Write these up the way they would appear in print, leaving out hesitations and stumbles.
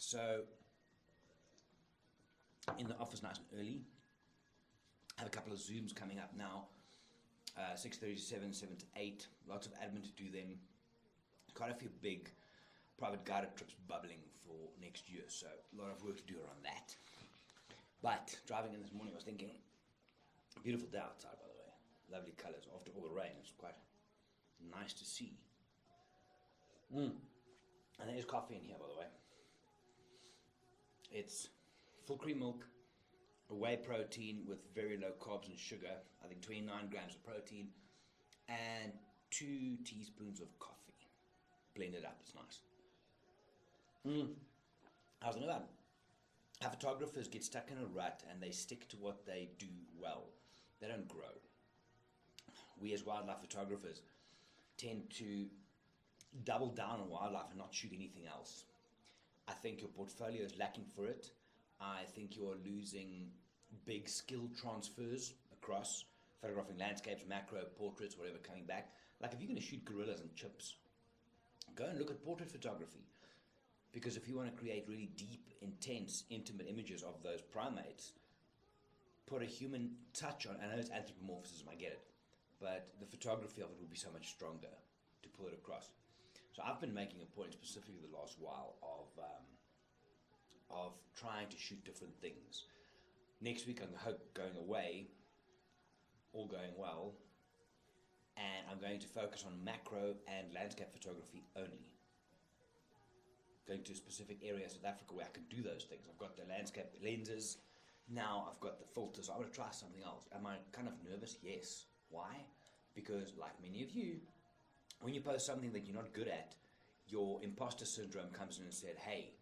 So, in the office nice and early. I have a couple of Zooms coming up now, 6:30 to 7, 7 to 8. Lots of admin to do then. Quite a few big private guided trips bubbling for next year, so a lot of work to do around that. But driving in this morning, I was thinking, beautiful day outside, by the way. Lovely colours after all the rain. It's quite nice to see. And there's coffee in here, by the way. It's full cream milk, whey protein with very low carbs and sugar. I think 29 grams of protein and 2 teaspoons of coffee. Blend it up, it's nice. How's another one? Our photographers get stuck in a rut and they stick to what they do well. They don't grow. We as wildlife photographers tend to double down on wildlife and not shoot anything else. I think your portfolio is lacking for it. I think you're losing big skill transfers across photographing landscapes, macro, portraits, whatever coming back. Like if you're going to shoot gorillas and chimps, go and look at portrait photography. Because if you want to create really deep, intense, intimate images of those primates, put a human touch on. I know it's anthropomorphism, I get it, but the photography of it will be so much stronger to pull it across. So I've been making a point, specifically the last while, of trying to shoot different things. Next week I'm going away, all going well, and I'm going to focus on macro and landscape photography only. Going to specific areas of Africa where I can do those things. I've got the landscape lenses, now I've got the filters. I want to try something else. Am I kind of nervous? Yes. Why? Because like many of you, when you post something that you're not good at, your imposter syndrome comes in and said, hey,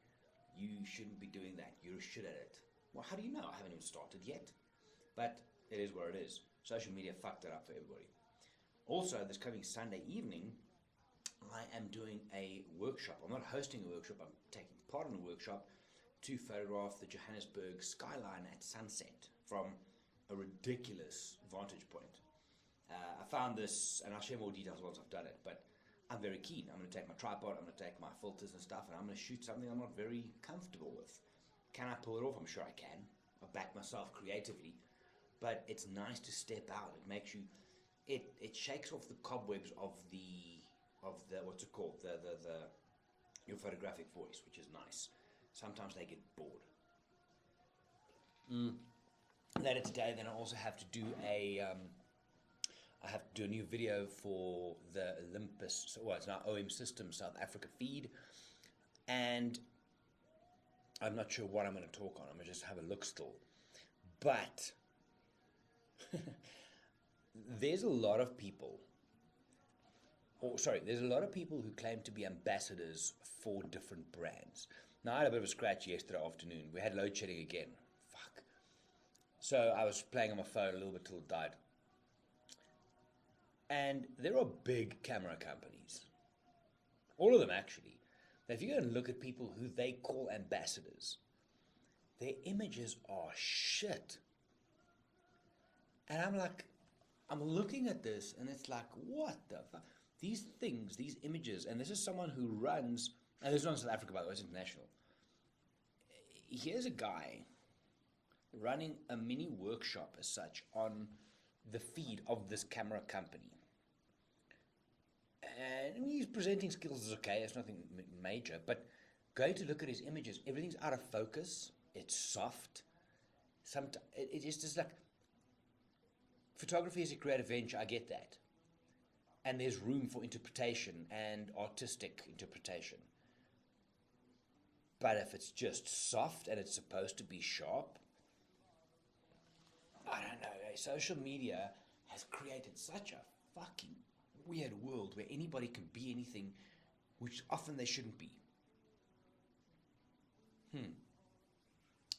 you shouldn't be doing that. You're shit at it. Well, how do you know? I haven't even started yet. But it is what it is. Social media fucked it up for everybody. Also, this coming Sunday evening, I am doing a workshop. I'm not hosting a workshop, I'm taking part in a workshop to photograph the Johannesburg skyline at sunset from a ridiculous vantage point. I found this, and I'll share more details once I've done it, but I'm very keen. I'm going to take my tripod, I'm going to take my filters and stuff, and I'm going to shoot something I'm not very comfortable with. Can I pull it off? I'm sure I can. I'll back myself creatively, but it's nice to step out. It makes you, it shakes off the cobwebs of the what's it called, your photographic voice, which is nice. Sometimes they get bored. Later today, then I also have to do a new video for the Olympus, well, it's now OM System South Africa feed, and I'm not sure what I'm going to talk on. I'm going to just have a look still, but there's a lot of people. There's a lot of people who claim to be ambassadors for different brands. Now, I had a bit of a scratch yesterday afternoon. We had load shedding again. Fuck. So I was playing on my phone a little bit till it died. And there are big camera companies. All of them, actually. Now, if you go and look at people who they call ambassadors, their images are shit. And I'm looking at this, and it's like, what the fuck? These things, these images, and this is someone who runs, and this is not in South Africa, by the way, it's international. Here's a guy running a mini workshop as such on the feed of this camera company. And I mean, his presenting skills is okay, it's nothing major, but going to look at his images, everything's out of focus, it's soft. It's just like, photography is a creative venture, I get that. And there's room for interpretation and artistic interpretation. But if it's just soft and it's supposed to be sharp, I don't know. Social media has created such a fucking weird world where anybody can be anything, which often they shouldn't be.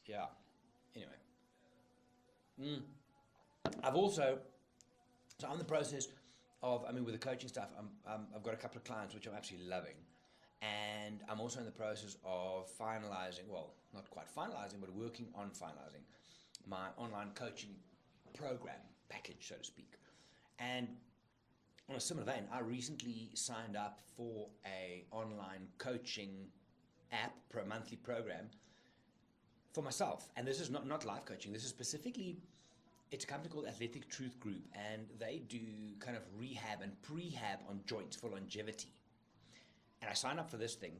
Yeah. Anyway. So I'm in the process of, with the coaching stuff, I've got a couple of clients which I'm absolutely loving. And I'm also in the process of finalizing, well, not quite finalizing, but working on finalizing my online coaching program package, so to speak. And on a similar vein, I recently signed up for a online coaching app, monthly program for myself. And this is not life coaching. This is specifically, it's a company called Athletic Truth Group, and they do kind of rehab and prehab on joints for longevity. And I signed up for this thing.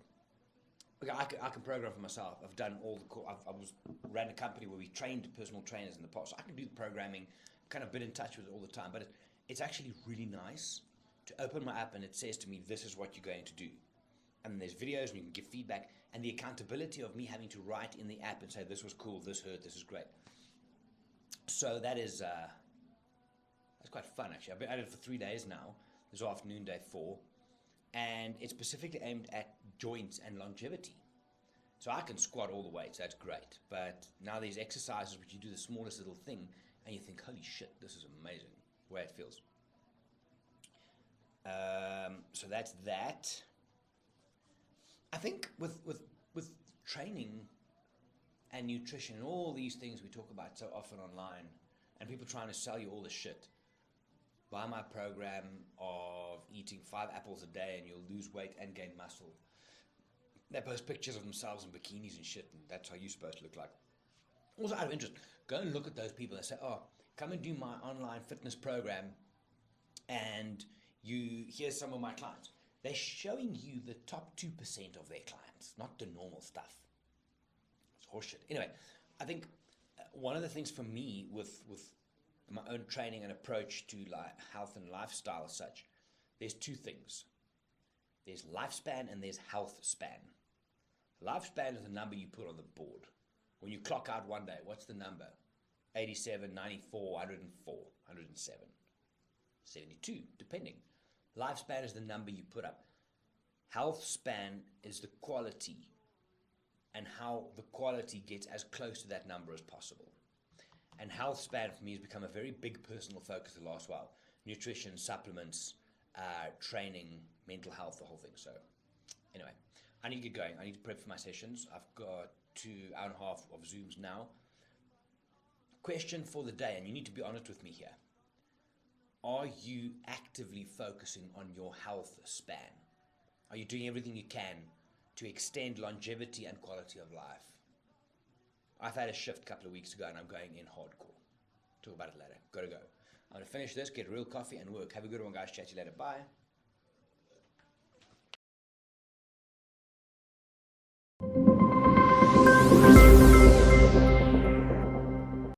Okay, I can program for myself. I've done all the ran a company where we trained personal trainers in the past. So I can do the programming, kind of been in touch with it all the time. But it's actually really nice to open my app and it says to me, this is what you're going to do. And there's videos and you can give feedback, and the accountability of me having to write in the app and say, this was cool, this hurt, this is great. So that's quite fun, actually. I've been at it for 3 days now. This afternoon, day 4. And it's specifically aimed at joints and longevity. So I can squat all the way, so that's great. But now there's exercises which you do the smallest little thing, and you think, holy shit, this is amazing, the way it feels. So that's that. I think with training and nutrition and all these things we talk about so often online, and people trying to sell you all this shit. Buy my program of eating 5 apples a day and you'll lose weight and gain muscle. They post pictures of themselves in bikinis and shit, and that's how you're supposed to look like. Also, out of interest, go and look at those people that say, oh, come and do my online fitness program, and here's some of my clients. They're showing you the top 2% of their clients, not the normal stuff. It's horseshit. Anyway, I think one of the things for me with my own training and approach to health and lifestyle as such, there's 2 things. There's lifespan and there's health span. Lifespan is the number you put on the board. When you clock out one day, what's the number? 87, 94, 104, 107, 72, depending. Lifespan is the number you put up. Health span is the quality, and how the quality gets as close to that number as possible. And health span for me has become a very big personal focus the last while. Nutrition, supplements, training, mental health, the whole thing. So anyway, I need to get going. I need to prep for my sessions. I've got 2.5 hours of Zooms now. Question for the day, and you need to be honest with me here. Are you actively focusing on your health span? Are you doing everything you can to extend longevity and quality of life? I've had a shift a couple of weeks ago and I'm going in hardcore. Talk about it later. Gotta go. I'm going to finish this, get real coffee and work. Have a good one, guys. Chat to you later. Bye.